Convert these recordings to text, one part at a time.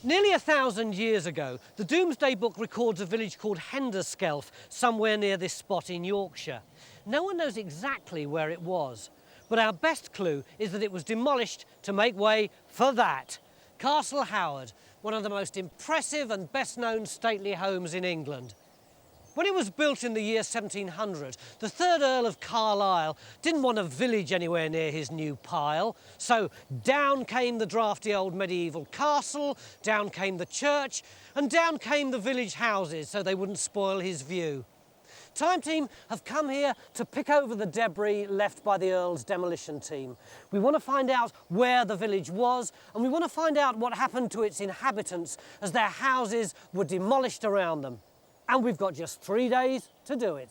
Nearly 1,000 years ago, the Domesday Book records a village called Henderskelf, somewhere near this spot in Yorkshire. No one knows exactly where it was, but our best clue is that it was demolished to make way for that. Castle Howard, one of the most impressive and best-known stately homes in England. When it was built in the year 1700, the third Earl of Carlisle didn't want a village anywhere near his new pile, so down came the drafty old medieval castle, down came the church, and down came the village houses so they wouldn't spoil his view. Time Team have come here to pick over the debris left by the Earl's demolition team. We want to find out where the village was, and we want to find out what happened to its inhabitants as their houses were demolished around them. And we've got just 3 days to do it.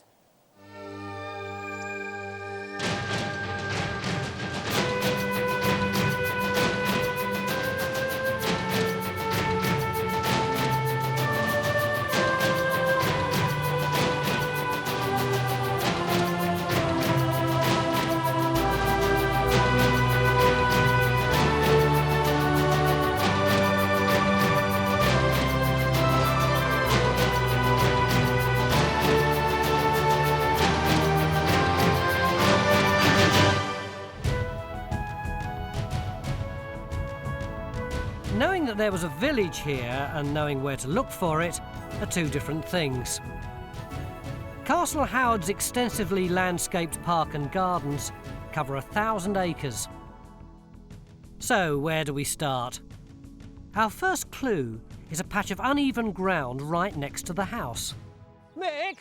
Knowing that there was a village here and knowing where to look for it are two different things. Castle Howard's extensively landscaped park and gardens cover 1,000 acres. So where do we start? Our first clue is a patch of uneven ground right next to the house. Mick?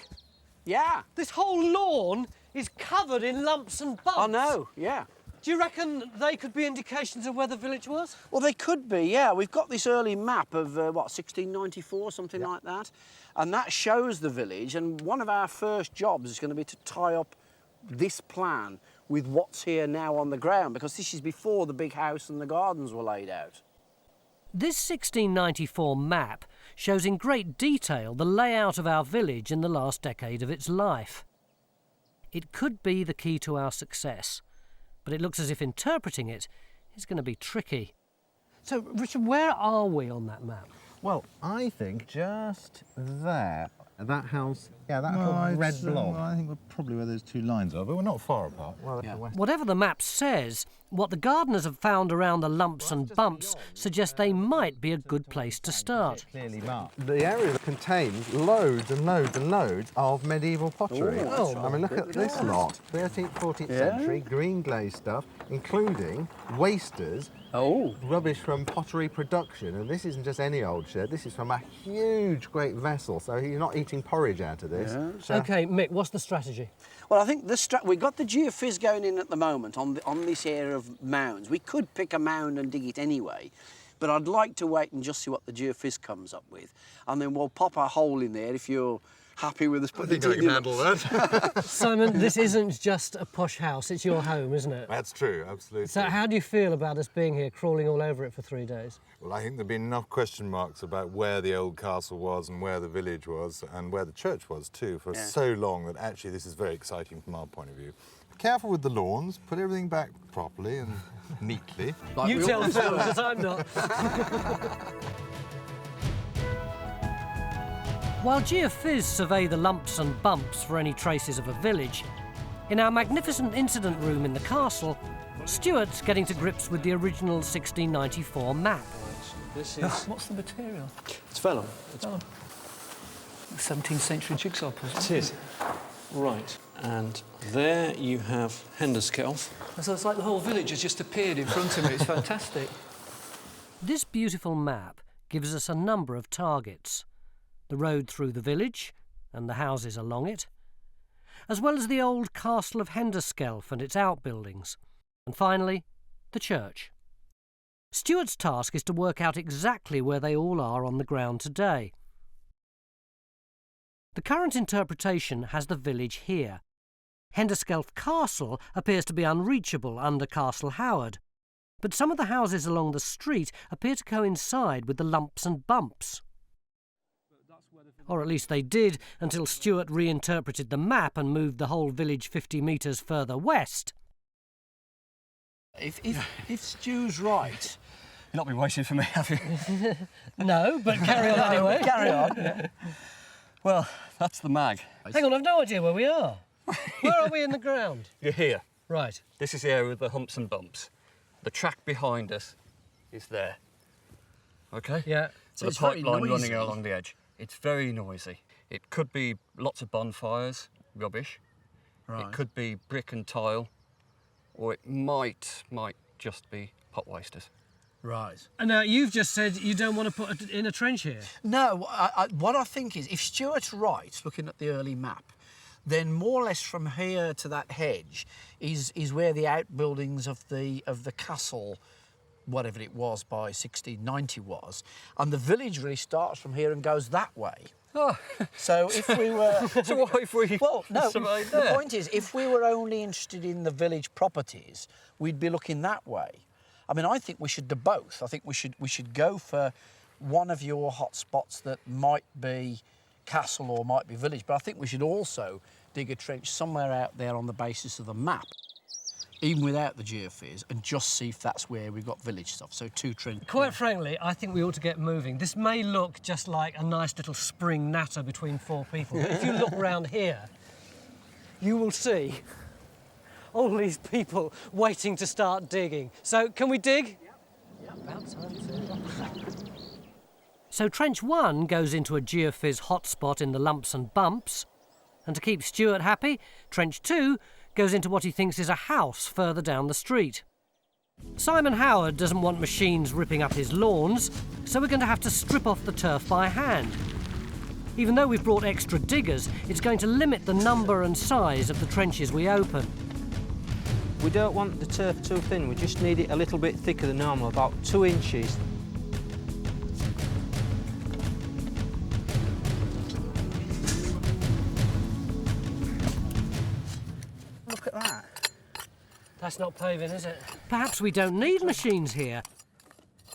Yeah. This whole lawn is covered in lumps and bumps. I know, yeah. Do you reckon they could be indications of where the village was? Well, they could be, yeah. We've got this early map of, 1694, something like that. And that shows the village. And one of our first jobs is going to be to tie up this plan with what's here now on the ground, because this is before the big house and the gardens were laid out. This 1694 map shows in great detail the layout of our village in the last decade of its life. It could be the key to our success, but it looks as if interpreting it is going to be tricky. So, Richard, where are we on that map? Well, I think just there, that house, yeah, that little red blob. Well, I think we're probably where those two lines are, but we're not far apart. Well, yeah. Whatever the map says, what the gardeners have found around the lumps and bumps suggests they might be a good place to start. Clearly marked. The area contains loads and loads and loads of medieval pottery. Oh, I mean, look at this lot. 13th, 14th century green glaze stuff, including wasters, rubbish from pottery production. And this isn't just any old shed, this is from a huge, great vessel. So you're not eating porridge out of this. Yeah. So OK, Mick, what's the strategy? Well, I think we've got the geophys going in at the moment on this area of mounds. We could pick a mound and dig it anyway, but I'd like to wait and just see what the geophys comes up with. And then we'll pop a hole in there if you're happy with us putting it in. I can handle that. Simon, this isn't just a posh house, it's your home, isn't it? That's true, absolutely. So how do you feel about us being here, crawling all over it for 3 days? Well, I think there've been enough question marks about where the old castle was and where the village was and where the church was too for so long that actually this is very exciting from our point of view. Be careful with the lawns, put everything back properly and neatly. Like You tell Phil, because I'm not. While geophys survey the lumps and bumps for any traces of a village, in our magnificent incident room in the castle, Stuart's getting to grips with the original 1694 map. This is... What's the material? It's vellum. It's Vellum. 17th century jigsaw puzzle. It is. Right. And there you have Henderskelf. So it's like the whole village has just appeared in front of me. It's fantastic. This beautiful map gives us a number of targets. The road through the village and the houses along it, as well as the old castle of Henderskelf and its outbuildings, and finally, the church. Stuart's task is to work out exactly where they all are on the ground today. The current interpretation has the village here. Henderskelf Castle appears to be unreachable under Castle Howard, but some of the houses along the street appear to coincide with the lumps and bumps. Or at least they did, until Stuart reinterpreted the map and moved the whole village 50 metres further west. If Stu's right, not been waiting for me, have you? No, but carry on anyway. Carry on. Well, that's the mag. Hang on, I've no idea where we are. Where are we in the ground? You're here. Right. This is the area with the humps and bumps. The track behind us is there. Okay? Yeah. So the it's very pipeline running noisy. along the edge. It's very noisy. It could be lots of bonfires, rubbish. Right. It could be brick and tile, or it might just be pot wasters. Right. And now you've just said you don't want to put in a trench here. No, what I think is, if Stuart's right, looking at the early map, then more or less from here to that hedge is where the outbuildings of the castle, whatever it was by 1690 was, and the village really starts from here and goes that way. Oh. So if we were... So what if we Well, no, surveyed the there? point is, if we were only interested in the village properties, we'd be looking that way. I mean, I think we should do both. I think we should go for one of your hot spots that might be castle or might be village, but I think we should also dig a trench somewhere out there on the basis of the map, even without the geophys, and just see if that's where we've got village stuff. So 2 trenches. Quite frankly, I think we ought to get moving. This may look just like a nice little spring natter between 4 people, but if you look round here, you will see all these people waiting to start digging. So, can we dig? Yeah. About time to. So trench 1 goes into a geophys hotspot in the lumps and bumps, and to keep Stuart happy, trench 2 goes into what he thinks is a house further down the street. Simon Howard doesn't want machines ripping up his lawns, so we're going to have to strip off the turf by hand. Even though we've brought extra diggers, it's going to limit the number and size of the trenches we open. We don't want the turf too thin, we just need it a little bit thicker than normal, about 2 inches. Look at that. That's not paving, is it? Perhaps we don't need machines here.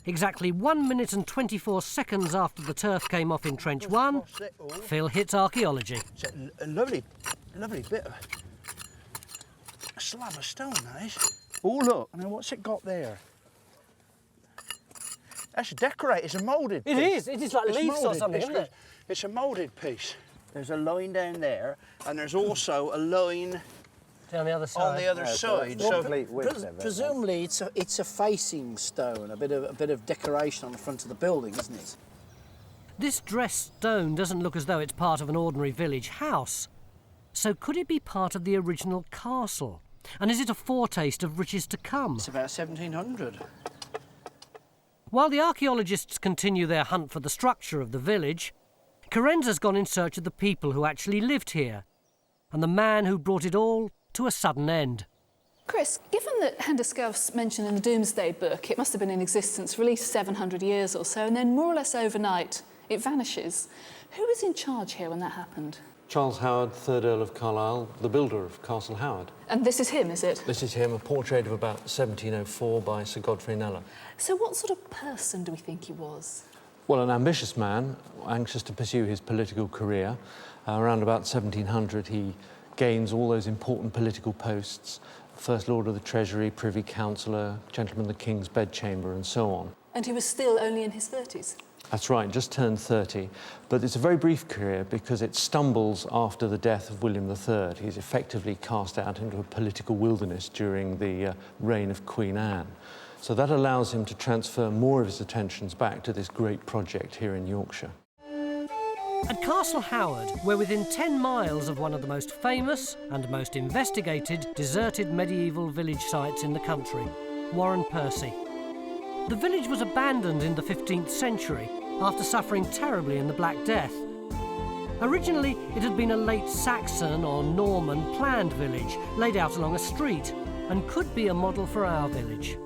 Exactly 1 minute and 24 seconds after the turf came off in trench 1, Phil hits archaeology. It's a lovely bit of a slab of stone, that is. Oh, look, now what's it got there? That's a decorate, it's a moulded piece. It is like It's leaves or moulded. something, isn't it? It's a moulded piece. There's a line down there, and there's also a line Down the other side. on the other side. Well, complete width of it, presumably it's a facing stone, a bit of decoration on the front of the building, isn't it? This dressed stone doesn't look as though it's part of an ordinary village house. So could it be part of the original castle? And is it a foretaste of riches to come? It's about 1700. While the archaeologists continue their hunt for the structure of the village, Carenza's gone in search of the people who actually lived here, and the man who brought it all to a sudden end. Chris, given that Henderskelf's mentioned in the Domesday Book, it must have been in existence for at least 700 years or so, and then more or less overnight it vanishes. Who was in charge here when that happened? Charles Howard, 3rd Earl of Carlisle, the builder of Castle Howard. And this is him, is it? This is him, a portrait of about 1704 by Sir Godfrey Kneller. So what sort of person do we think he was? Well, an ambitious man, anxious to pursue his political career. Around about 1700, he gains all those important political posts, First Lord of the Treasury, Privy Councillor, Gentleman of the King's Bedchamber, and so on. And he was still only in his 30s? That's right, just turned 30. But it's a very brief career because it stumbles after the death of William III. He's effectively cast out into a political wilderness during the reign of Queen Anne. So that allows him to transfer more of his attentions back to this great project here in Yorkshire. At Castle Howard, we're within 10 miles of one of the most famous and most investigated deserted medieval village sites in the country, Warren Percy. The village was abandoned in the 15th century after suffering terribly in the Black Death. Originally, it had been a late Saxon or Norman planned village laid out along a street and could be a model for our village.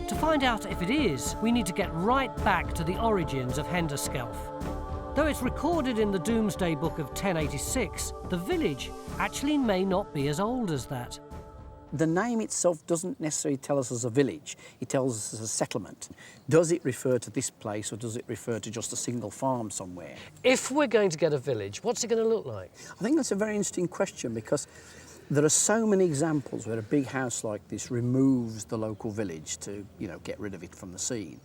To find out if it is, we need to get right back to the origins of Henderskelf. Though it's recorded in the Domesday Book of 1086, the village actually may not be as old as that. The name itself doesn't necessarily tell us as a village, it tells us as a settlement. Does it refer to this place or does it refer to just a single farm somewhere? If we're going to get a village, what's it going to look like? I think that's a very interesting question because there are so many examples where a big house like this removes the local village to, get rid of it from the scene.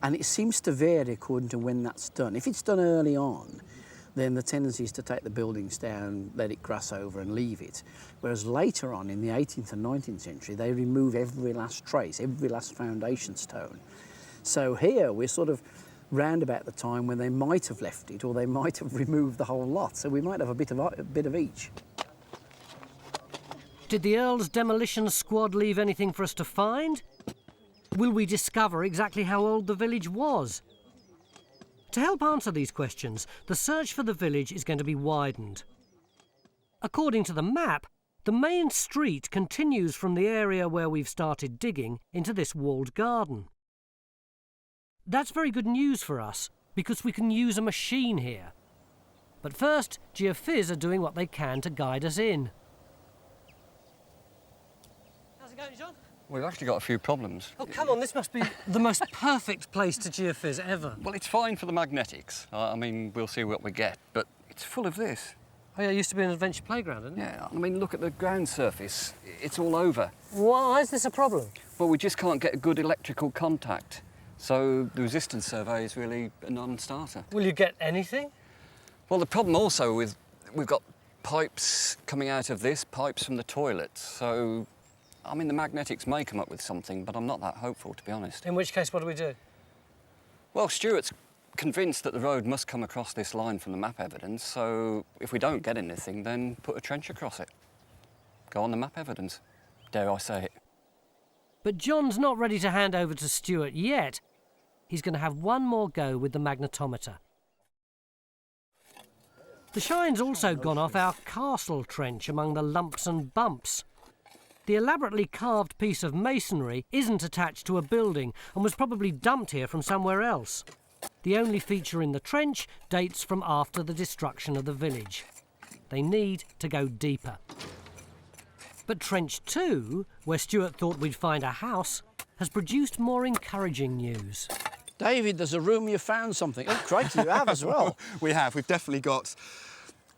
And it seems to vary according to when that's done. If it's done early on, then the tendency is to take the buildings down, let it grass over and leave it. Whereas later on, in the 18th and 19th century, they remove every last trace, every last foundation stone. So here, we're sort of round about the time when they might have left it, or they might have removed the whole lot. So we might have a bit of each. Did the Earl's demolition squad leave anything for us to find? Will we discover exactly how old the village was? To help answer these questions, the search for the village is going to be widened. According to the map, the main street continues from the area where we've started digging into this walled garden. That's very good news for us, because we can use a machine here. But first, Geophys are doing what they can to guide us in. How's it going, John? We've actually got a few problems. Oh, come on, this must be the most perfect place to geophys ever. Well, it's fine for the magnetics. I mean, we'll see what we get, but it's full of this. Oh, yeah, it used to be an adventure playground, didn't it? Yeah, I mean, look at the ground surface. It's all over. Why is this a problem? Well, we just can't get a good electrical contact. So the resistance survey is really a non-starter. Will you get anything? Well, the problem also with we've got pipes coming out of this, pipes from the toilets, so I mean, the magnetics may come up with something, but I'm not that hopeful, to be honest. In which case, what do we do? Well, Stuart's convinced that the road must come across this line from the map evidence, so if we don't get anything, then put a trench across it. Go on the map evidence, dare I say it. But John's not ready to hand over to Stuart yet. He's going to have one more go with the magnetometer. The shine's also gone off our castle trench among the lumps and bumps. The elaborately carved piece of masonry isn't attached to a building and was probably dumped here from somewhere else. The only feature in the trench dates from after the destruction of the village. They need to go deeper. But Trench 2, where Stuart thought we'd find a house, has produced more encouraging news. David, there's a room you found something. Oh, crikey, you have as well. We have. We've definitely got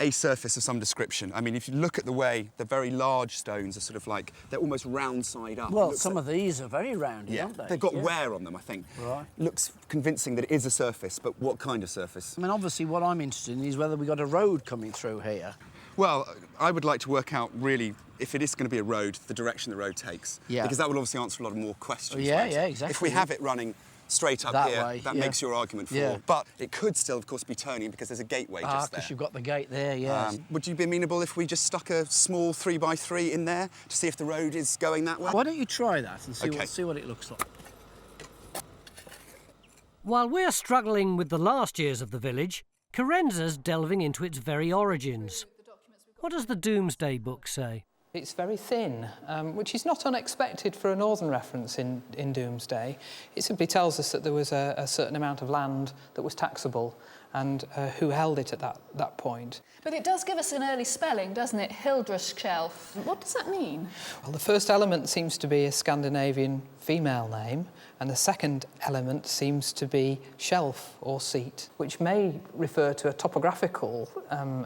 a surface of some description. I mean, if you look at the way the very large stones are sort of like, they're almost round side up. Well, some of these are very rounded, aren't they? They've got wear on them, I think. Right. Looks convincing that it is a surface, but what kind of surface? I mean, obviously, what I'm interested in is whether we've got a road coming through here. Well, I would like to work out, really, if it is going to be a road, the direction the road takes. Yeah. Because that will obviously answer a lot of more questions. Yeah, right? yeah, exactly. If we have it running straight up That here, way, that yeah. makes your argument for. Yeah. But it could still, of course, be turning because there's a gateway just there. Because you've got the gate there, yeah. Would you be amenable if we just stuck a small 3x3 in there to see if the road is going that way? Why don't you try that and see, Okay. see what it looks like? While we're struggling with the last years of the village, Carenza's delving into its very origins. What does the Doomsday Book say? It's very thin, which is not unexpected for a northern reference in Doomsday. It simply tells us that there was a certain amount of land that was taxable and who held it at that point. But it does give us an early spelling, doesn't it? Henderskelf. What does that mean? Well, the first element seems to be a Scandinavian female name, and the second element seems to be shelf or seat, which may refer to a topographical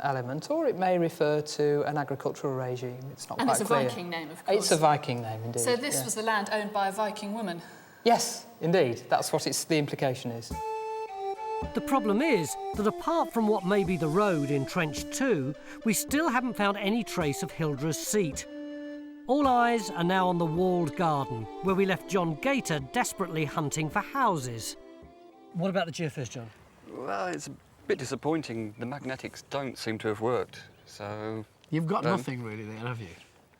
element, or it may refer to an agricultural regime. It's not And quite clear. it's a Viking name, of course. It's a Viking name, indeed. So this was the land owned by a Viking woman? Yes, indeed. That's what the implication is. The problem is that apart from what may be the road in Trench 2, we still haven't found any trace of Hildra's seat. All eyes are now on the walled garden, where we left John Gator desperately hunting for houses. What about the geophys, John? Well, it's a bit disappointing. The magnetics don't seem to have worked, so... You've got nothing really there, have you?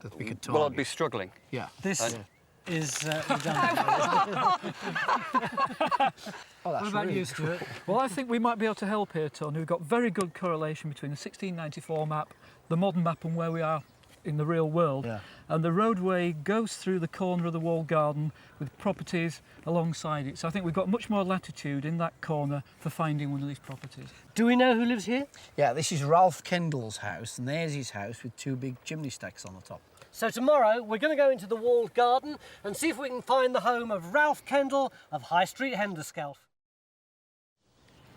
That we could target. Well, I'd be struggling. Yeah. This is redundant. What about you, Stuart? Well, I think we might be able to help here, Tony. We've got very good correlation between the 1694 map, the modern map, and where we are in the real world. Yeah. And the roadway goes through the corner of the walled garden with properties alongside it. So I think we've got much more latitude in that corner for finding one of these properties. Do we know who lives here? Yeah, this is Ralph Kendall's house, and there's his house with two big chimney stacks on the top. So tomorrow we're going to go into the walled garden and see if we can find the home of Ralph Kendall of High Street, Henderskelf.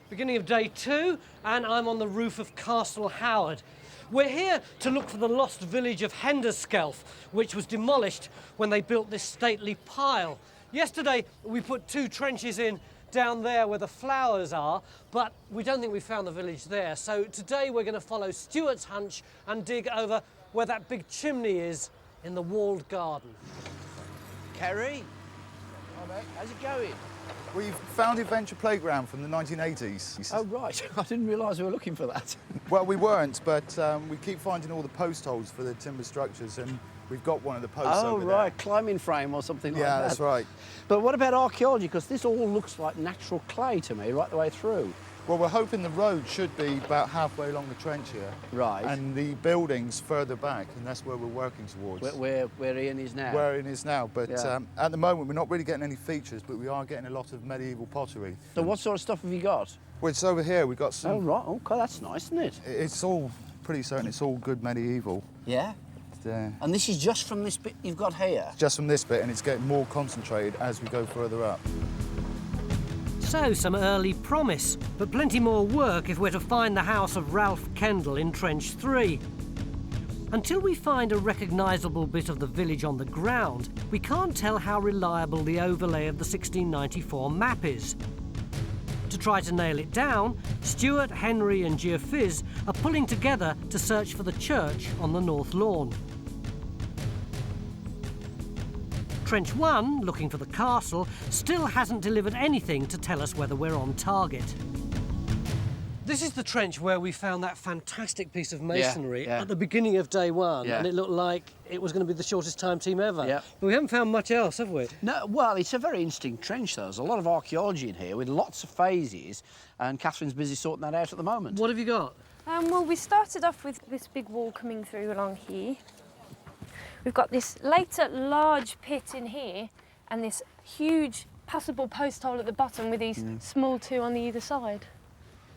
Beginning of day 2, and I'm on the roof of Castle Howard. We're here to look for the lost village of Henderskelf, which was demolished when they built this stately pile. Yesterday we put 2 trenches in down there where the flowers are, but we don't think we found the village there. So today we're going to follow Stuart's hunch and dig over where that big chimney is in the walled garden. Kerry? How's it going? We've found Adventure Playground from the 1980s. Oh, right. I didn't realise we were looking for that. Well, we weren't, but we keep finding all the post holes for the timber structures, and we've got one of the posts over there. Oh, right, climbing frame or something like that. Yeah, that's right. But what about archaeology? Because this all looks like natural clay to me, right the way through. Well, we're hoping the road should be about halfway along the trench here. Right. And the building's further back, and that's where we're working towards. Where Ian is now? Where Ian is now, but Yeah. at the moment we're not really getting any features, but we are getting a lot of medieval pottery. So what sort of stuff have you got? Well, it's over here, we've got some... Oh, right, okay, that's nice, isn't it? It's all pretty certain it's all good medieval. Yeah? And this is just from this bit you've got here? Just from this bit, and it's getting more concentrated as we go further up. So, some early promise, but plenty more work if we're to find the house of Ralph Kendall in Trench 3. Until we find a recognisable bit of the village on the ground, we can't tell how reliable the overlay of the 1694 map is. To try to nail it down, Stuart, Henry and Geophysics are pulling together to search for the church on the North Lawn. Trench 1, looking for the castle, still hasn't delivered anything to tell us whether we're on target. This is the trench where we found that fantastic piece of masonry at the beginning of day one, and it looked like it was going to be the shortest time team ever. Yeah. But we haven't found much else, have we? No, well, it's a very interesting trench, though. There's a lot of archaeology in here with lots of phases, and Catherine's busy sorting that out at the moment. What have you got? Well, we started off with this big wall coming through along here. We've got this later large pit in here and this huge passable post hole at the bottom with these small two on the either side.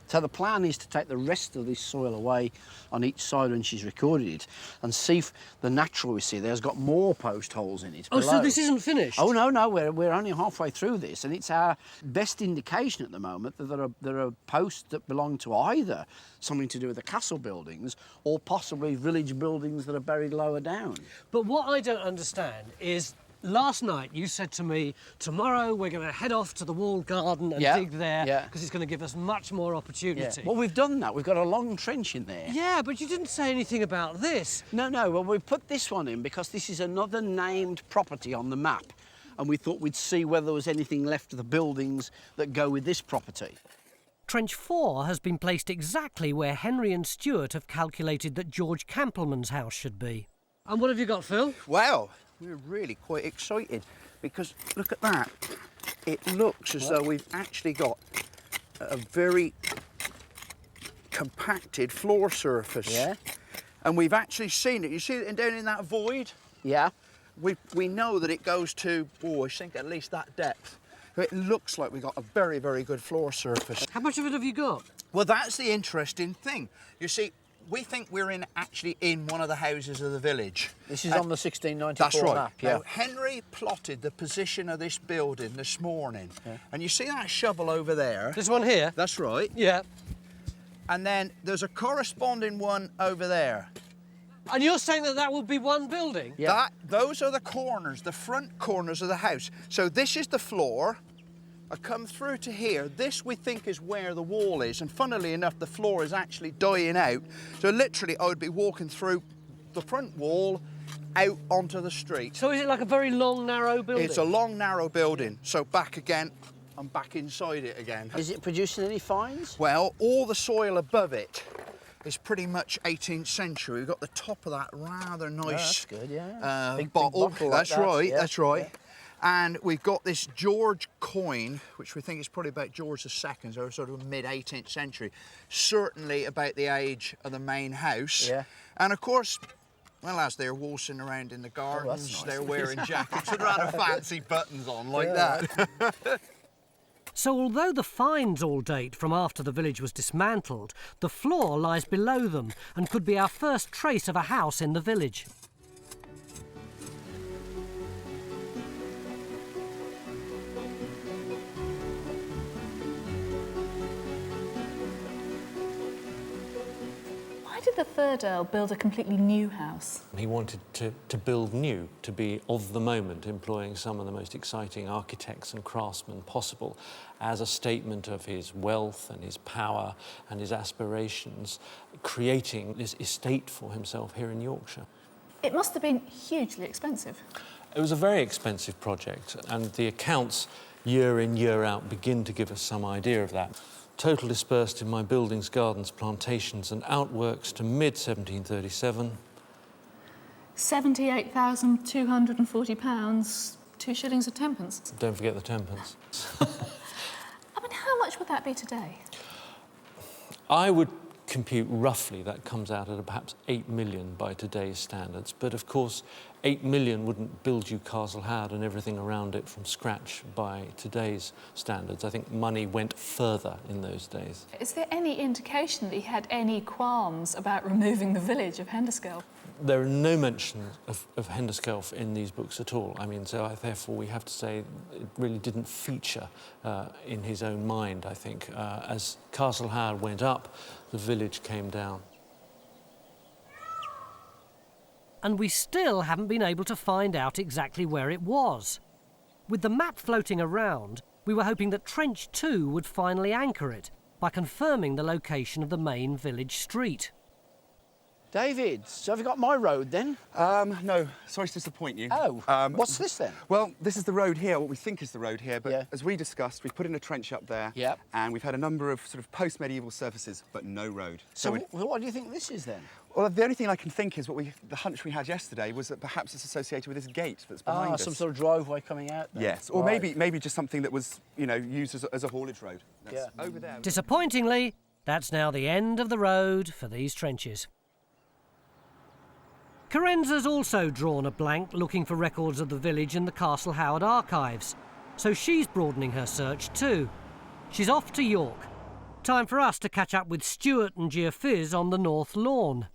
So the plan is to take the rest of this soil away on each side when she's recorded it and see if the natural we see there's got more post holes in it. Oh, below. so this isn't finished? Oh, no, we're only halfway through this, and it's our best indication at the moment that there are posts that belong to either something to do with the castle buildings or possibly village buildings that are buried lower down. But what I don't understand is, last night you said to me, tomorrow we're going to head off to the walled garden and dig there because it's going to give us much more opportunity. Well, we've done that. We've got a long trench in there. Yeah, but you didn't say anything about this. No, well, we put this one in because this is another named property on the map, and we thought we'd see whether there was anything left of the buildings that go with this property. Trench 4 has been placed exactly where Henry and Stuart have calculated that George Campleman's house should be. And what have you got, Phil? Well, we're really quite excited because look at that. It looks as though we've actually got a very compacted floor surface. Yeah. And we've actually seen it. You see it down in that void? Yeah. We know that it goes to, I think at least that depth. It looks like we've got a very, very good floor surface. How much of it have you got? Well, that's the interesting thing. You see, we think we're actually in one of the houses of the village. This is on the 1694 that's right. map, yeah. Now, Henry plotted the position of this building this morning. Yeah. And you see that shovel over there? This one here? That's right. Yeah. And then there's a corresponding one over there. And you're saying that would be one building? Yeah. Those are the corners, the front corners of the house. So this is the floor. I come through to here. This we think is where the wall is, and funnily enough, the floor is actually dying out. So literally, I would be walking through the front wall out onto the street. So is it like a very long, narrow building? It's a long, narrow building. So back again, I'm back inside it again. Is it producing any finds? Well, all the soil above it is pretty much 18th century. We've got the top of that rather nice. That's good, yeah. Big bottle. That's like right. Yeah. That's right. Yeah. And we've got this George coin, which we think is probably about George II, so sort of mid-18th century. Certainly about the age of the main house. Yeah. And of course, well, as they're waltzing around in the gardens, nice. they're wearing jackets with rather fancy buttons on like that. So although the finds all date from after the village was dismantled, the floor lies below them and could be our first trace of a house in the village. Why did the third Earl build a completely new house? He wanted to build new, to be of the moment, employing some of the most exciting architects and craftsmen possible as a statement of his wealth and his power and his aspirations, creating this estate for himself here in Yorkshire. It must have been hugely expensive. It was a very expensive project, and the accounts year in, year out begin to give us some idea of that. Total dispersed in my buildings, gardens, plantations and outworks to mid-1737. £78,240, 2 shillings and 10pence. Don't forget the 10pence. I mean, how much would that be today? I would compute roughly that comes out at perhaps 8 million by today's standards. But of course, 8 million wouldn't build you Castle Howard and everything around it from scratch by today's standards. I think money went further in those days. Is there any indication that he had any qualms about removing the village of Henderskelf? There are no mentions of Henderskelf in these books at all. I mean, so therefore we have to say it really didn't feature in his own mind, I think. As Castle Howard went up, the village came down. And we still haven't been able to find out exactly where it was. With the map floating around, we were hoping that Trench 2 would finally anchor it by confirming the location of the main village street. David, so have you got my road then? No, sorry to disappoint you. Oh, what's this then? Well, this is the road here, what we think is the road here, but as we discussed, we've put in a trench up there, and we've had a number of sort of post-medieval surfaces, but no road. So what do you think this is then? Well, the only thing I can think is the hunch we had yesterday was that perhaps it's associated with this gate that's behind us. Some sort of driveway coming out there. Yes, or maybe just something that was, you know, used as a haulage road. That's over there. Disappointingly, that's now the end of the road for these trenches. Carenza's also drawn a blank looking for records of the village in the Castle Howard archives, so she's broadening her search too. She's off to York. Time for us to catch up with Stuart and Geophysics on the North Lawn.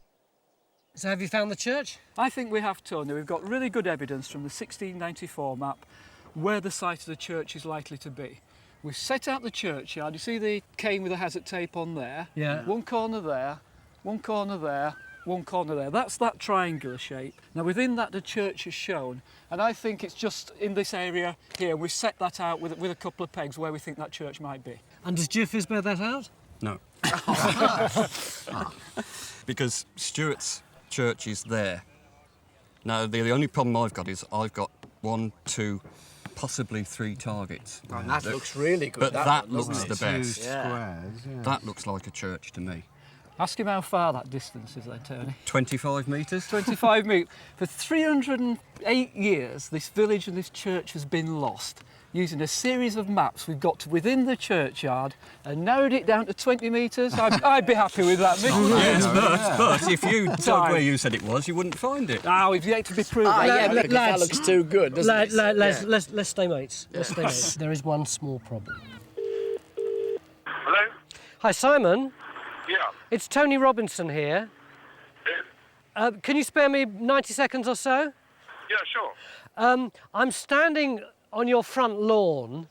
So have you found the church? I think we have, Tony. We've got really good evidence from the 1694 map where the site of the church is likely to be. We've set out the churchyard. You see the cane with the hazard tape on there? Yeah. One corner there, one corner there, one corner there. That's that triangular shape. Now within that the church is shown, and I think it's just in this area here we've set that out with a couple of pegs where we think that church might be. And does Geophysics bear that out? No. Because Stuart's church is there. Now the only problem I've got is I've got 1, 2, possibly 3 targets. Oh, and that looks really good. But that looks the Squares, best. yeah. That looks like a church to me. Ask him how far that distance is then, Tony. 25 metres? 25 metres. For 308 years, this village and this church has been lost. Using a series of maps, we've got to within the churchyard and narrowed it down to 20 metres. I'd be happy with that, Mick. Yes, but if you dug where you said it was, you wouldn't find it. Ah, we've yet to be proven. That looks too good, doesn't it? Let's stay mates. Let's stay mates. There is one small problem. Hello? Hi, Simon. Yeah. It's Tony Robinson here. Can you spare me 90 seconds or so? Yeah, sure. I'm standing on your front lawn,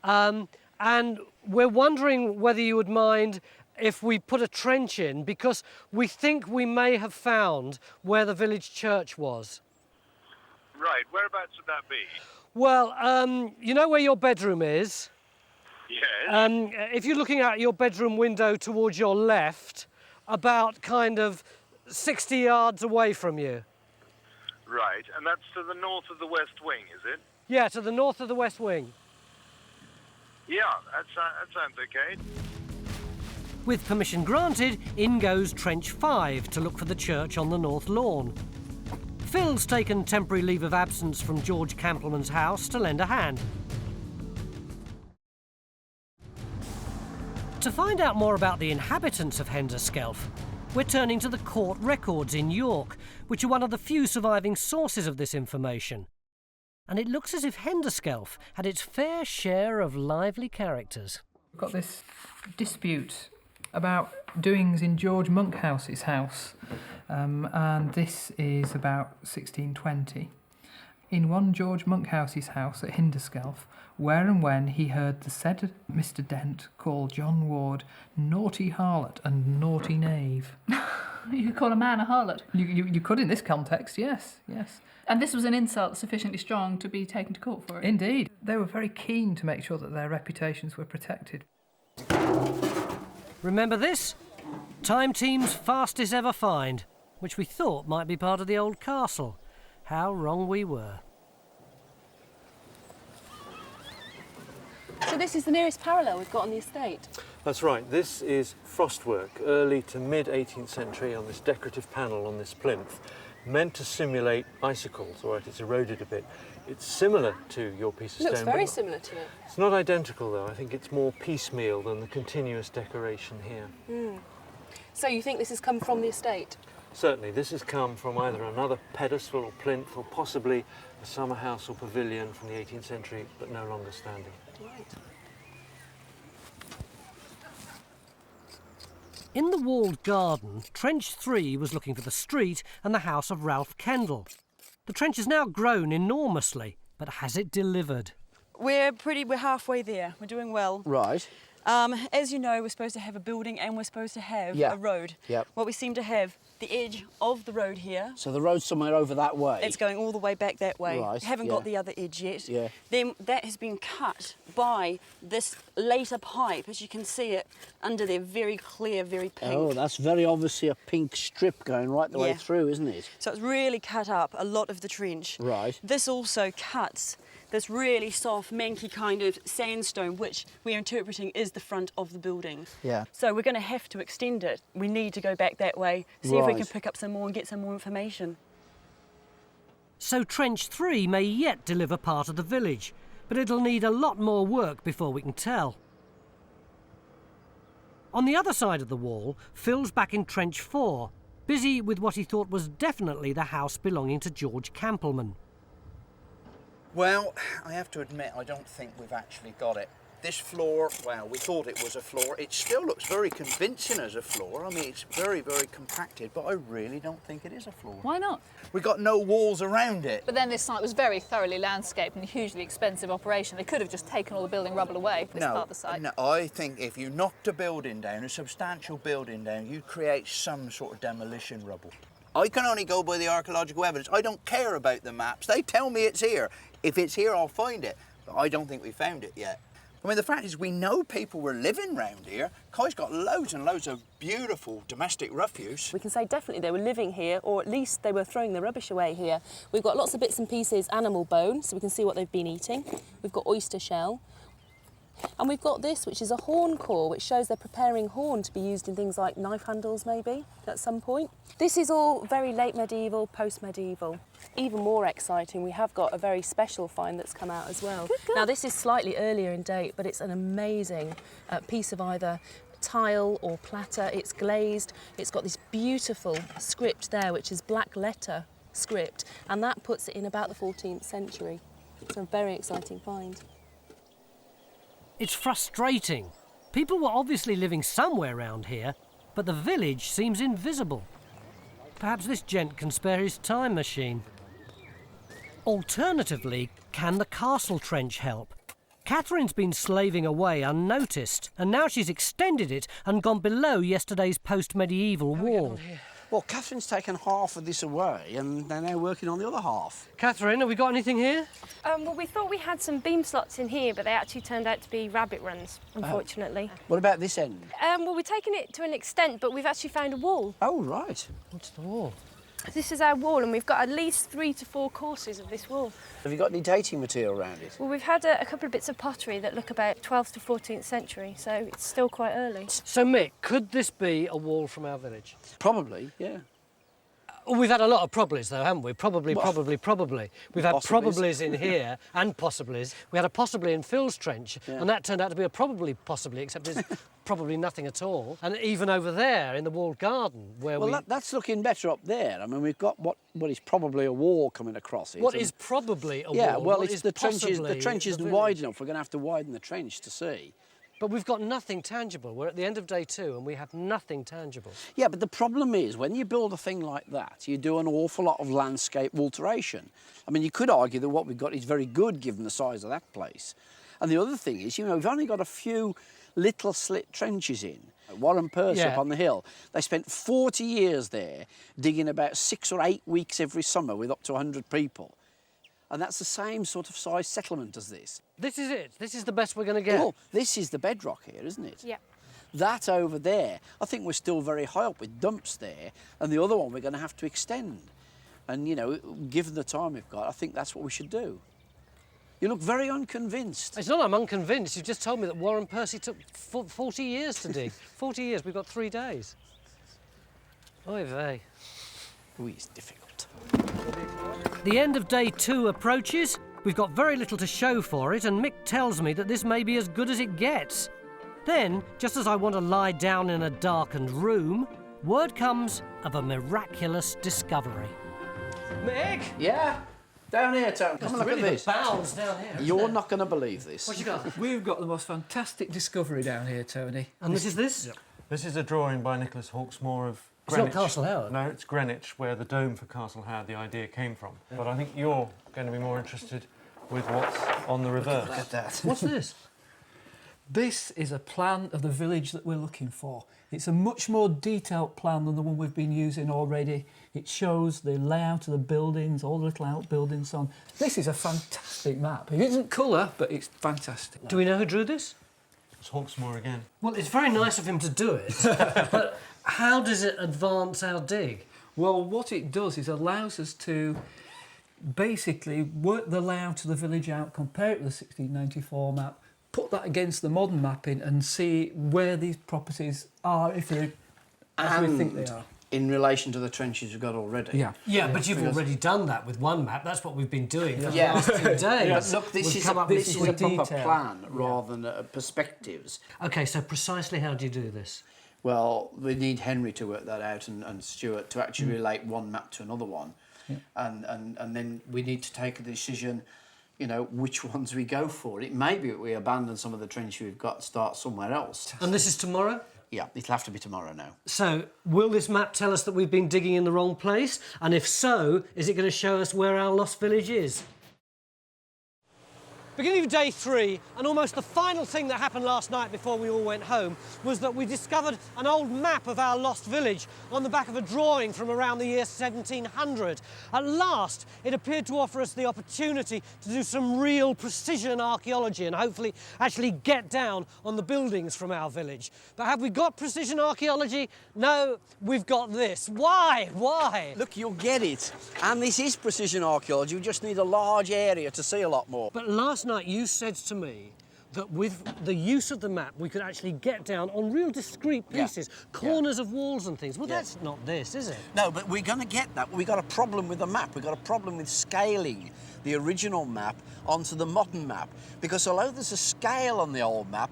and we're wondering whether you would mind if we put a trench in, because we think we may have found where the village church was. Right, whereabouts would that be? Well, you know where your bedroom is? Yes. If you're looking out your bedroom window towards your left, about kind of 60 yards away from you. Right, and that's to the north of the west wing, is it? Yeah, to the north of the west wing. Yeah, that sounds okay. With permission granted, in goes Trench 5 to look for the church on the North Lawn. Phil's taken temporary leave of absence from George Campleman's house to lend a hand. To find out more about the inhabitants of Henderskelf, we're turning to the court records in York, which are one of the few surviving sources of this information. And it looks as if Henderskelf had its fair share of lively characters. We've got this dispute about doings in George Monkhouse's house, and this is about 1620. In one George Monkhouse's house at Henderskelf, where and when he heard the said Mr. Dent call John Ward naughty harlot and naughty knave. You could call a man a harlot. You could in this context, yes, yes. And this was an insult sufficiently strong to be taken to court for it. Indeed. They were very keen to make sure that their reputations were protected. Remember this? Time Team's fastest ever find, which we thought might be part of the old castle. How wrong we were. So this is the nearest parallel we've got on the estate? That's right. This is frostwork, early to mid-18th century, on this decorative panel on this plinth, meant to simulate icicles. All right, it's eroded a bit. It's similar to your piece of stone. Looks very similar to it. It's not identical, though. I think it's more piecemeal than the continuous decoration here. Mm. So you think this has come from the estate? Certainly, this has come from either another pedestal or plinth, or possibly a summer house or pavilion from the 18th century, but no longer standing. Right. In the walled garden, Trench 3 was looking for the street and the house of Ralph Kendall. The trench has now grown enormously, but has it delivered? We're halfway there. We're doing well. Right. As you know, we're supposed to have a building and we're supposed to have a road. Yep. Well, we seem to have the edge of the road here. So the road's somewhere over that way? It's going all the way back that way. Right, Haven't got the other edge yet. Yeah. Then that has been cut by this later pipe, as you can see it under there, very clear, very pink. Oh, that's very obviously a pink strip going right the way through, isn't it? So it's really cut up a lot of the trench. Right. This also cuts this really soft, manky kind of sandstone, which we're interpreting is the front of the building. Yeah. So we're going to have to extend it. We need to go back that way, see if we can pick up some more and get some more information. So Trench 3 may yet deliver part of the village, but it'll need a lot more work before we can tell. On the other side of the wall, Phil's back in Trench 4, busy with what he thought was definitely the house belonging to George Campleman. Well, I have to admit, I don't think we've actually got it. This floor, well, we thought it was a floor. It still looks very convincing as a floor. I mean, it's very, very compacted, but I really don't think it is a floor. Why not? We've got no walls around it. But then this site was very thoroughly landscaped and a hugely expensive operation. They could have just taken all the building rubble away, this part of the site. No, I think if you knocked a building down, a substantial building down, you'd create some sort of demolition rubble. I can only go by the archaeological evidence. I don't care about the maps. They tell me it's here. If it's here, I'll find it. But I don't think we found it yet. I mean, the fact is we know people were living round here. Kai's got loads and loads of beautiful domestic refuse. We can say definitely they were living here, or at least they were throwing their rubbish away here. We've got lots of bits and pieces, animal bone, so we can see what they've been eating. We've got oyster shell. And we've got this, which is a horn core, which shows they're preparing horn to be used in things like knife handles, maybe, at some point. This is all very late medieval, post-medieval. Even more exciting, we have got a very special find that's come out as well. Now, this is slightly earlier in date, but it's an amazing piece of either tile or platter. It's glazed. It's got this beautiful script there, which is black letter script, and that puts it in about the 14th century. It's a very exciting find. It's frustrating. People were obviously living somewhere around here, but the village seems invisible. Perhaps this gent can spare his time machine. Alternatively, can the castle trench help? Catherine's been slaving away unnoticed, and now she's extended it and gone below yesterday's post-medieval wall. Well, Catherine's taken half of this away and they're now working on the other half. Catherine, have we got anything here? Well, we thought we had some beam slots in here, but they actually turned out to be rabbit runs, unfortunately. What about this end? Well, we're taking it to an extent, but we've actually found a wall. Oh, right. What's the wall? This is our wall, and we've got at least 3 to 4 courses of this wall. Have you got any dating material around it? Well, we've had a couple of bits of pottery that look about 12th to 14th century, so it's still quite early. So, Mick, could this be a wall from our village? Probably, yeah. We've had a lot of probablys, though, haven't we? Probably. We've had probablys in here and possiblies. We had a possibly in Phil's trench, and that turned out to be a probably possibly, except it's probably nothing at all. And even over there in the walled garden, where that's looking better up there. I mean, we've got what is probably a wall coming across it. What is probably a wall? Yeah, well, it's the trench isn't wide enough. We're going to have to widen the trench to see. But we've got nothing tangible. We're at the end of day 2 and we have nothing tangible. Yeah, but the problem is when you build a thing like that, you do an awful lot of landscape alteration. I mean, you could argue that what we've got is very good given the size of that place. And the other thing is, you know, we've only got a few little slit trenches in. Warren Percy Yeah. up on the hill. They spent 40 years there, digging about 6 or 8 weeks every summer with up to 100 people. And that's the same sort of size settlement as this. This is it. This is the best we're going to get. Well, this is the bedrock here, isn't it? Yeah. That over there, I think we're still very high up with dumps there, and the other one we're going to have to extend. And, you know, given the time we've got, I think that's what we should do. You look very unconvinced. It's not I'm unconvinced. You've just told me that Warren Percy took 40 years to dig. 40 years. We've got 3 days. Oy vey. Oh, it's difficult. The end of day 2 approaches. We've got very little to show for it, and Mick tells me that this may be as good as it gets. Then, just as I want to lie down in a darkened room, word comes of a miraculous discovery. Mick? Yeah? Down here, Tom. Come and look really at this. the bowels down here. isn't You're it? not going to believe this. What you got? We've got the most fantastic discovery down here, Tony. And this is this? Yep. This is a drawing by Nicholas Hawksmoor of It's Greenwich. not Castle Howard. No, it's Greenwich, where the dome for Castle Howard, the idea came from. But I think you're going to be more interested with what's on the reverse. Look at that. What's this? This is a plan of the village that we're looking for. It's a much more detailed plan than the one we've been using already. It shows the layout of the buildings, all the little outbuildings on. This is a fantastic map. It isn't colour, but it's fantastic. Do we know who drew this? It's Hawksmoor again. Well, it's very nice of him to do it, but how does it advance our dig? Well, what it does is allows us to basically work the layout of the village out, compare it with the 1694 map, put that against the modern mapping and see where these properties are, if they're as we think they are. In relation to the trenches we've got already. Yeah. Yeah, but you've already done that with one map. That's what we've been doing for the Yeah. last 2 days. But look, this We've is come a, up with this is a proper detail. plan rather than perspectives. OK, so precisely how do you do this? Well, we need Henry to work that out and Stuart to actually relate one map to another one. Yeah. And then we need to take a decision, you know, which ones we go for. It may be that we abandon some of the trench we've got, start somewhere else. And this is tomorrow? Yeah, it'll have to be tomorrow now. So, will this map tell us that we've been digging in the wrong place? And if so, is it going to show us where our lost village is? Beginning of day 3, and almost the final thing that happened last night before we all went home was that we discovered an old map of our lost village on the back of a drawing from around the year 1700. At last, it appeared to offer us the opportunity to do some real precision archaeology and hopefully actually get down on the buildings from our village. But have we got precision archaeology? No, we've got this. Why? Why? Look, you'll get it. And this is precision archaeology. We just need a large area to see a lot more. But last night you said to me that with the use of the map we could actually get down on real discrete pieces, corners of walls and things. Well, that's not this, is it? No, but we're going to get that. We've got a problem with the map. We've got a problem with scaling the original map onto the modern map. Because although there's a scale on the old map,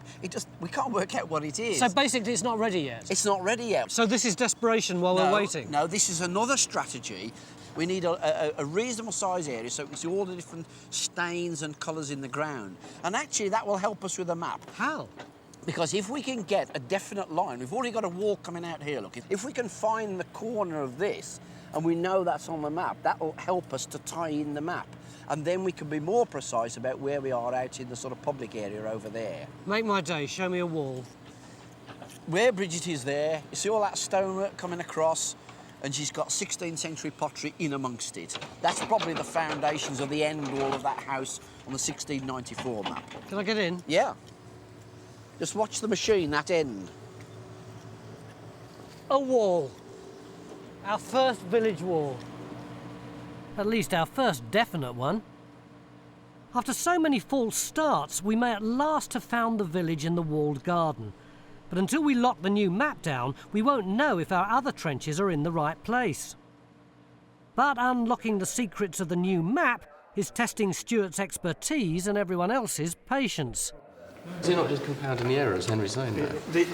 we can't work out what it is. So basically it's not ready yet? It's not ready yet. So this is desperation while we're waiting? No, this is another strategy. We need a reasonable size area so we can see all the different stains and colours in the ground. And actually that will help us with the map. How? Because if we can get a definite line, we've already got a wall coming out here, look. If we can find the corner of this and we know that's on the map, that will help us to tie in the map. And then we can be more precise about where we are out in the sort of public area over there. Make my day, show me a wall. Where Bridget is there, you see all that stonework coming across, and she's got 16th century pottery in amongst it. That's probably the foundations of the end wall of that house on the 1694 map. Can I get in? Yeah. Just watch the machine, that end. A wall. Our first village wall. At least our first definite one. After so many false starts, we may at last have found the village in the walled garden. But until we lock the new map down, we won't know if our other trenches are in the right place. But unlocking the secrets of the new map is testing Stuart's expertise and everyone else's patience. Is he not just compounding the errors Henry's saying there?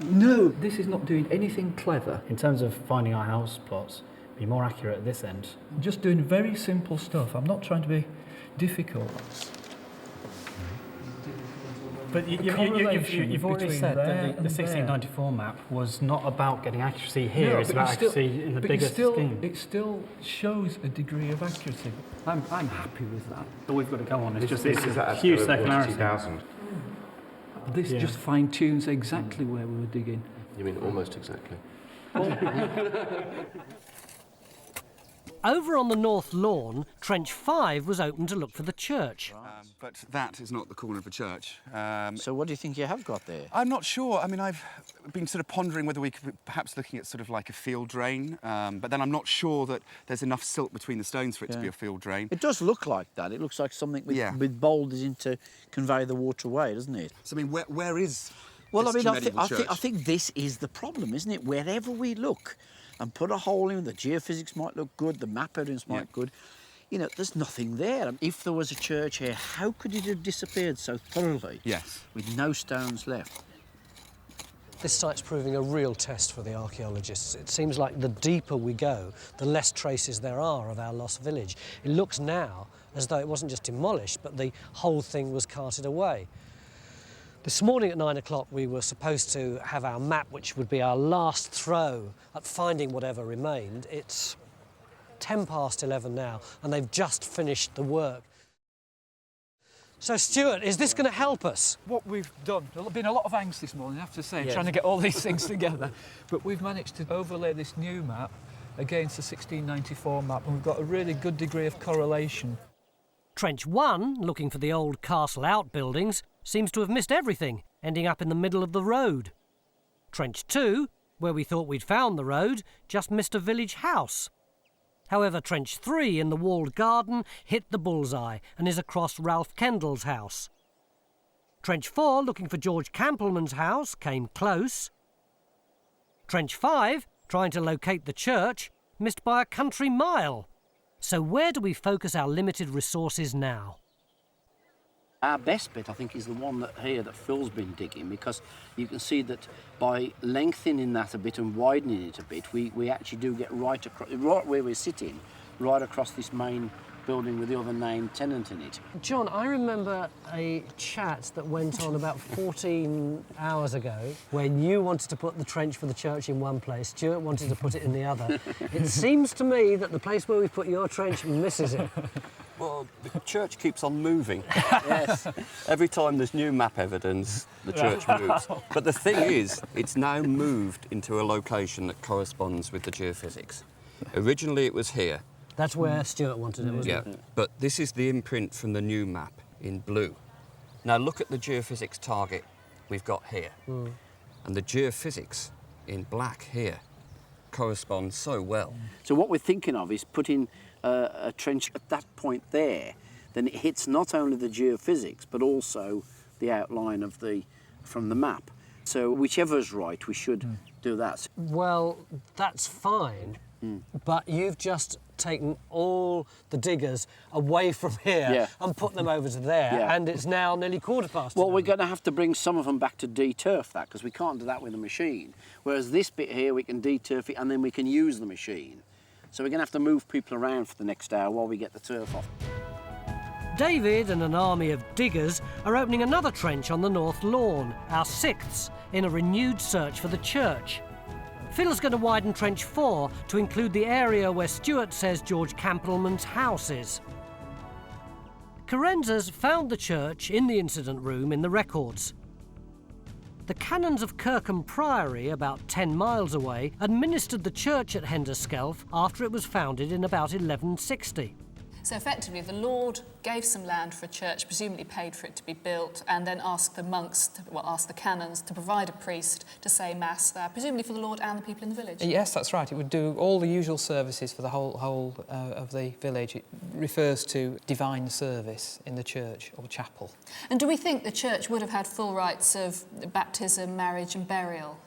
No, this is not doing anything clever. In terms of finding our house plots, be more accurate at this end. Just doing very simple stuff. I'm not trying to be difficult. But you've already said that the 1694 map was not about getting accuracy here, it's about accuracy in the bigger scheme. It still shows a degree of accuracy. I'm happy with that. But we've got to go on. It's just a huge circularity. This just fine-tunes exactly where we were digging. You mean almost exactly? Over on the north lawn, Trench 5 was open to look for the church. But that is not the corner of a church. So what do you think you have got there? I'm not sure. I mean, I've been sort of pondering whether we could be perhaps looking at sort of like a field drain, but then I'm not sure that there's enough silt between the stones for it to be a field drain. It does look like that. It looks like something with boulders in to convey the water away, doesn't it? So, I mean, where is Well, this I think this is the problem, isn't it? Wherever we look and put a hole in, the geophysics might look good, the map evidence might look good. You know, there's nothing there. If there was a church here, how could it have disappeared so thoroughly? Yes. With no stones left. This site's proving a real test for the archaeologists. It seems like the deeper we go, the less traces there are of our lost village. It looks now as though it wasn't just demolished, but the whole thing was carted away. This morning at 9 o'clock we were supposed to have our map, which would be our last throw at finding whatever remained. It's 10 past 11 now, and they've just finished the work. So, Stuart, is this going to help us? What we've done, there's been a lot of angst this morning, I have to say, trying to get all these things together. But we've managed to overlay this new map against the 1694 map, and we've got a really good degree of correlation. Trench 1, looking for the old castle outbuildings, seems to have missed everything, ending up in the middle of the road. Trench 2, where we thought we'd found the road, just missed a village house. However, Trench 3 in the walled garden hit the bullseye and is across Ralph Kendall's house. Trench 4, looking for George Campleman's house, came close. Trench 5, trying to locate the church, missed by a country mile. So where do we focus our limited resources now? Our best bit, I think, is the one that Phil's been digging, because you can see that by lengthening that a bit and widening it a bit, we actually do get right across, right where we're sitting, right across this main building with the other named tenant in it. John, I remember a chat that went on about 14 hours ago when you wanted to put the trench for the church in one place, Stuart wanted to put it in the other. It seems to me that the place where we put your trench misses it. Well, the church keeps on moving. Yes. Every time there's new map evidence, the church moves. But the thing is, it's now moved into a location that corresponds with the geophysics. Originally it was here. That's where Stuart wanted it, wasn't it? But this is the imprint from the new map in blue. Now look at the geophysics target we've got here. And the geophysics in black here correspond so well. So what we're thinking of is putting a trench at that point there, then it hits not only the geophysics but also the outline of from the map. So whichever's right, we should do that. Well, that's fine, but you've just taken all the diggers away from here and put them over to there, and it's now nearly 11:15. Well, we're going to have to bring some of them back to deturf that, because we can't do that with a machine. Whereas this bit here, we can deturf it and then we can use the machine. So we're going to have to move people around for the next hour while we get the turf off. David and an army of diggers are opening another trench on the north lawn, our 6th, in a renewed search for the church. Phil's going to widen Trench 4 to include the area where Stuart says George Campleman's house is. Carenzas found the church in the incident room in the records. The canons of Kirkham Priory, about 10 miles away, administered the church at Henderskelf after it was founded in about 1160. So effectively, the Lord gave some land for a church, presumably paid for it to be built, and then asked the monks, asked the canons to provide a priest to say mass there, presumably for the Lord and the people in the village. Yes, that's right. It would do all the usual services for the whole of the village. It refers to divine service in the church or chapel. And do we think the church would have had full rights of baptism, marriage and burial?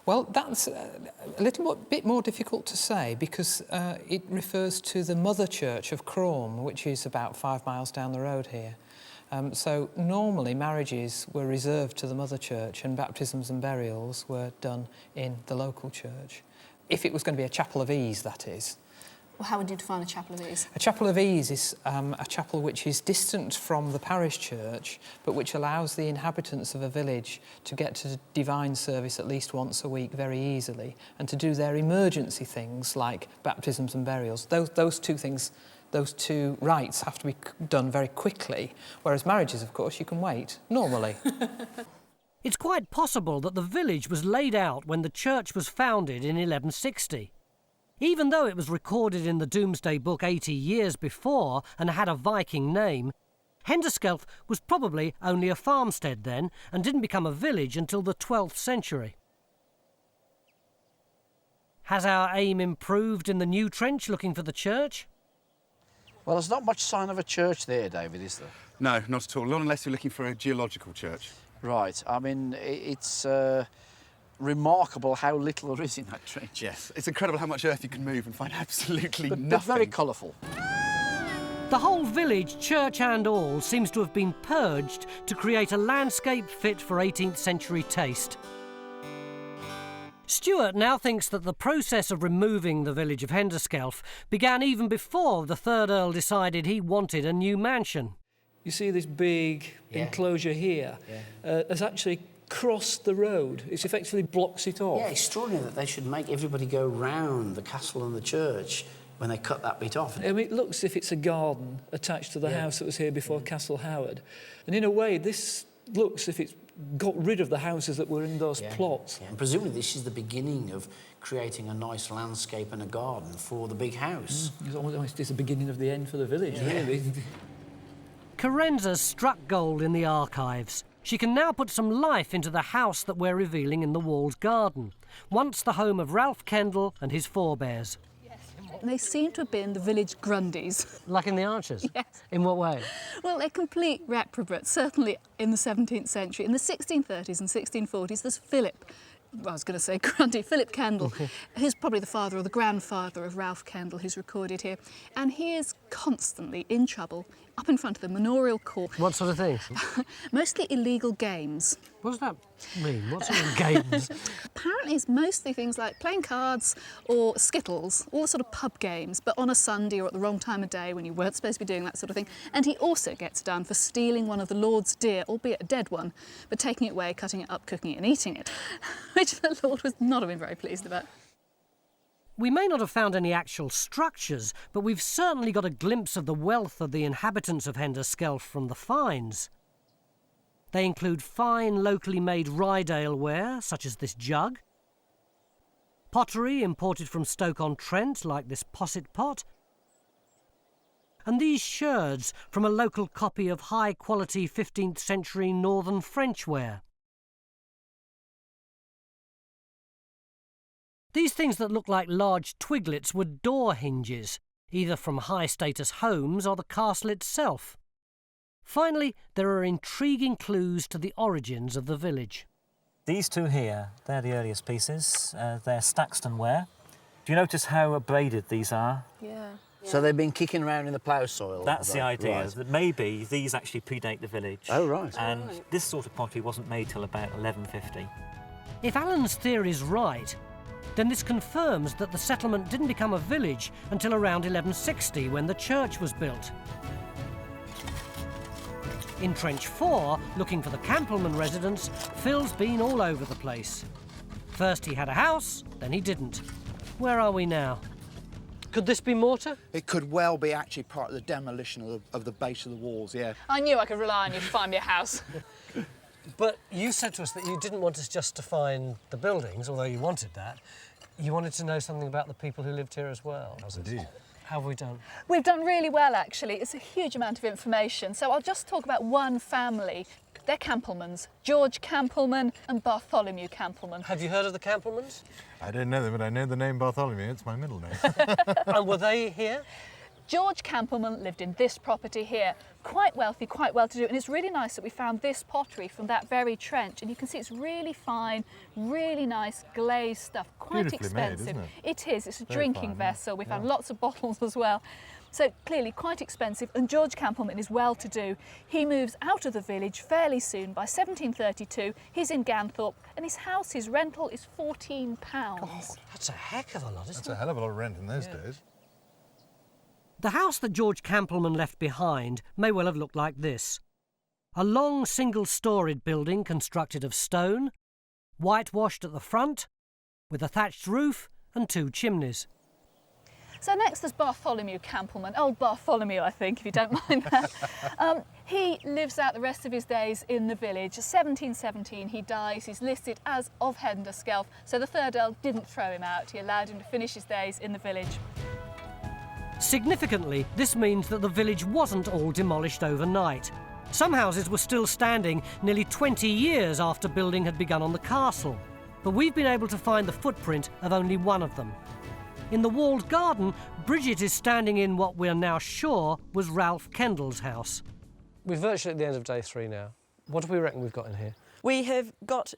Well, that's a bit more difficult to say, because it refers to the mother church of Crome, which is about 5 miles down the road here. So normally marriages were reserved to the mother church and baptisms and burials were done in the local church. If it was going to be a chapel of ease, that is. Well, how would you define a chapel of ease? A chapel of ease is a chapel which is distant from the parish church, but which allows the inhabitants of a village to get to divine service at least once a week very easily, and to do their emergency things like baptisms and burials. Those two rites have to be done very quickly, whereas marriages, of course, you can wait, normally. It's quite possible that the village was laid out when the church was founded in 1160. Even though it was recorded in the Domesday Book 80 years before and had a Viking name, Henderskelf was probably only a farmstead then and didn't become a village until the 12th century. Has our aim improved in the new trench looking for the church? Well, there's not much sign of a church there, David, is there? No, not at all. Not unless you're looking for a geological church. Right. I mean, it's remarkable how little there is in that trench. Yes, it's incredible how much earth you can move and find absolutely nothing. But very colourful. The whole village, church and all, seems to have been purged to create a landscape fit for 18th century taste. Stuart now thinks that the process of removing the village of Henderskelf began even before the third Earl decided he wanted a new mansion. You see this big enclosure here has actually crossed the road. It effectively blocks it off. Yeah, extraordinary that they should make everybody go round the castle and the church when they cut that bit off. I mean, it looks as if it's a garden attached to the house that was here before Castle Howard. And in a way, this looks as if it's got rid of the houses that were in those plots. Yeah. And presumably this is the beginning of creating a nice landscape and a garden for the big house. It's almost the beginning of the end for the village, really. Carenza's struck gold in the archives. She can now put some life into the house that we're revealing in the walled garden, once the home of Ralph Kendall and his forebears. They seem to have been the village Grundys. Like in the Archers? Yes. In what way? Well, they're complete reprobates, certainly in the 17th century. In the 1630s and 1640s, there's Philip, I was going to say Grundy, Philip Kendall, who's probably the father or the grandfather of Ralph Kendall, who's recorded here. And he is constantly in trouble up in front of the manorial court. What sort of things? Mostly illegal games. What does that mean? What sort of games? Apparently it's mostly things like playing cards or skittles, all sort of pub games, but on a Sunday or at the wrong time of day when you weren't supposed to be doing that sort of thing. And he also gets done for stealing one of the Lord's deer, albeit a dead one, but taking it away, cutting it up, cooking it and eating it, which the Lord was not have been very pleased about. We may not have found any actual structures, but we've certainly got a glimpse of the wealth of the inhabitants of Henderskelf from the finds. They include fine, locally made Rydale ware, such as this jug, pottery imported from Stoke-on-Trent, like this posset pot, and these sherds from a local copy of high-quality 15th century northern French ware. These things that look like large twiglets were door hinges, either from high-status homes or the castle itself. Finally, there are intriguing clues to the origins of the village. These two here, they're the earliest pieces. They're Staxton ware. Do you notice how abraded these are? Yeah. So they've been kicking around in the plough soil? That's the idea, right. that maybe these actually predate the village. Oh, right. And this sort of pottery wasn't made till about 1150. If Alan's theory is right, then this confirms that the settlement didn't become a village until around 1160 when the church was built. In Trench 4, looking for the Campleman residence, Phil's been all over the place. First he had a house, then he didn't. Where are we now? Could this be mortar? It could well be actually part of the demolition of the base of the walls, yeah. I knew I could rely on you to find me a house. But you said to us that you didn't want us just to find the buildings, although you wanted that. You wanted to know something about the people who lived here as well. Indeed. How have we done? We've done really well, actually. It's a huge amount of information. So I'll just talk about one family. They're Camplemans, George Campleman and Bartholomew Campleman. Have you heard of the Camplemans? I don't know them, but I know the name Bartholomew. It's my middle name. And were they here? George Campleman lived in this property here. Quite wealthy, quite well-to-do, and it's really nice that we found this pottery from that very trench, and you can see it's really fine, really nice glazed stuff, quite Beautifully expensive. made, isn't it is, it's a Very drinking fine, vessel. We found lots of bottles as well. So clearly quite expensive, and George Campleman is well-to-do. He moves out of the village fairly soon. By 1732, he's in Ganthorpe, and his house, his rental is £14. That's a heck of a lot, isn't it? That's a hell of a lot of rent in those days. The house that George Campleman left behind may well have looked like this. A long single-storied building constructed of stone, whitewashed at the front, with a thatched roof and 2 chimneys. So next there's Bartholomew Campleman, old Bartholomew I think, if you don't mind that. He lives out the rest of his days in the village. 1717 he dies, he's listed as of Henderskelf, so the third Earl didn't throw him out, he allowed him to finish his days in the village. Significantly, this means that the village wasn't all demolished overnight. Some houses were still standing nearly 20 years after building had begun on the castle, but we've been able to find the footprint of only one of them. In the walled garden, Bridget is standing in what we're now sure was Ralph Kendall's house. We're virtually at the end of day 3 now. What do we reckon we've got in here? We have got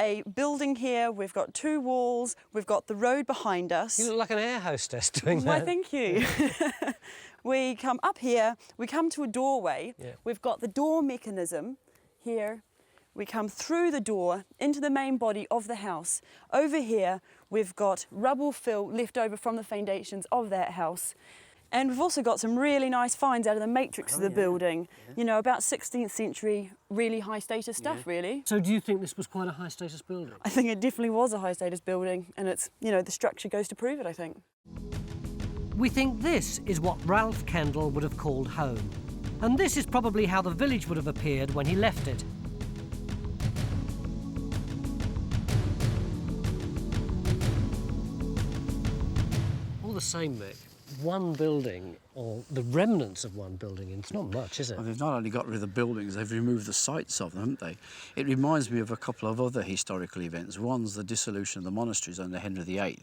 a building here, we've got 2 walls, we've got the road behind us. You look like an air hostess doing that. Why, thank you. We come up here, we come to a doorway, we've got the door mechanism here, we come through the door into the main body of the house. Over here we've got rubble fill left over from the foundations of that house. And we've also got some really nice finds out of the matrix of the building. You know, about 16th century, really high status stuff, really. So do you think this was quite a high status building? I think it definitely was a high status building, and it's, you know, the structure goes to prove it, I think. We think this is what Ralph Kendall would have called home. And this is probably how the village would have appeared when he left it. All the same, Mick, one building, or the remnants of one building, it's not much, is it? Well, they've not only got rid of the buildings, they've removed the sites of them, haven't they? It reminds me of a couple of other historical events. One's the dissolution of the monasteries under Henry VIII,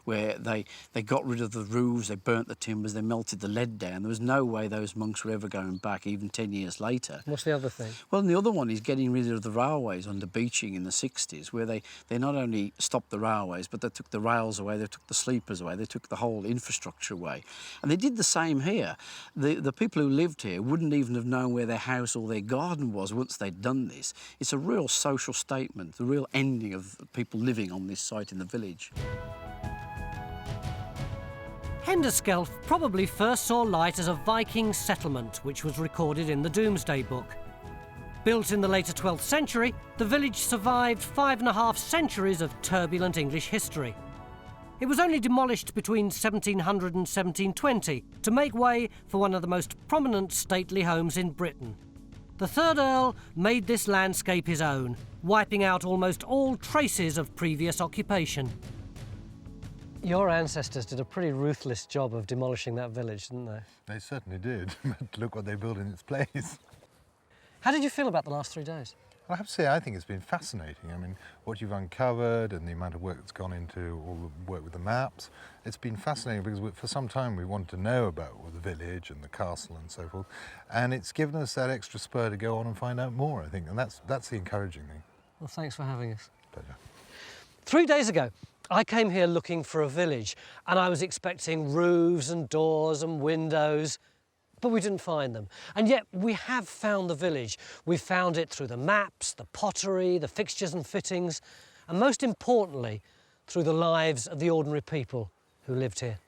where they got rid of the roofs, they burnt the timbers, they melted the lead down. There was no way those monks were ever going back, even 10 years later. What's the other thing? Well, and the other one is getting rid of the railways under Beeching in the 60s, where they not only stopped the railways, but they took the rails away, they took the sleepers away, they took the whole infrastructure away. And they did the same here. The people who lived here wouldn't even have known where their house or their garden was once they'd done this. It's a real social statement, the real ending of people living on this site in the village. Henderskelf probably first saw light as a Viking settlement, which was recorded in the Domesday Book. Built in the later 12th century, the village survived 5.5 centuries of turbulent English history. It was only demolished between 1700 and 1720 to make way for one of the most prominent stately homes in Britain. The third Earl made this landscape his own, wiping out almost all traces of previous occupation. Your ancestors did a pretty ruthless job of demolishing that village, didn't they? They certainly did. Look what they built in its place. How did you feel about the last 3 days? I have to say, I think it's been fascinating. I mean, what you've uncovered and the amount of work that's gone into all the work with the maps, it's been fascinating because for some time we wanted to know about the village and the castle and so forth, and it's given us that extra spur to go on and find out more, I think, and that's the encouraging thing. Well, thanks for having us. Pleasure. 3 days ago, I came here looking for a village, and I was expecting roofs and doors and windows, but we didn't find them. And yet we have found the village. We found it through the maps, the pottery, the fixtures and fittings, and most importantly, through the lives of the ordinary people who lived here.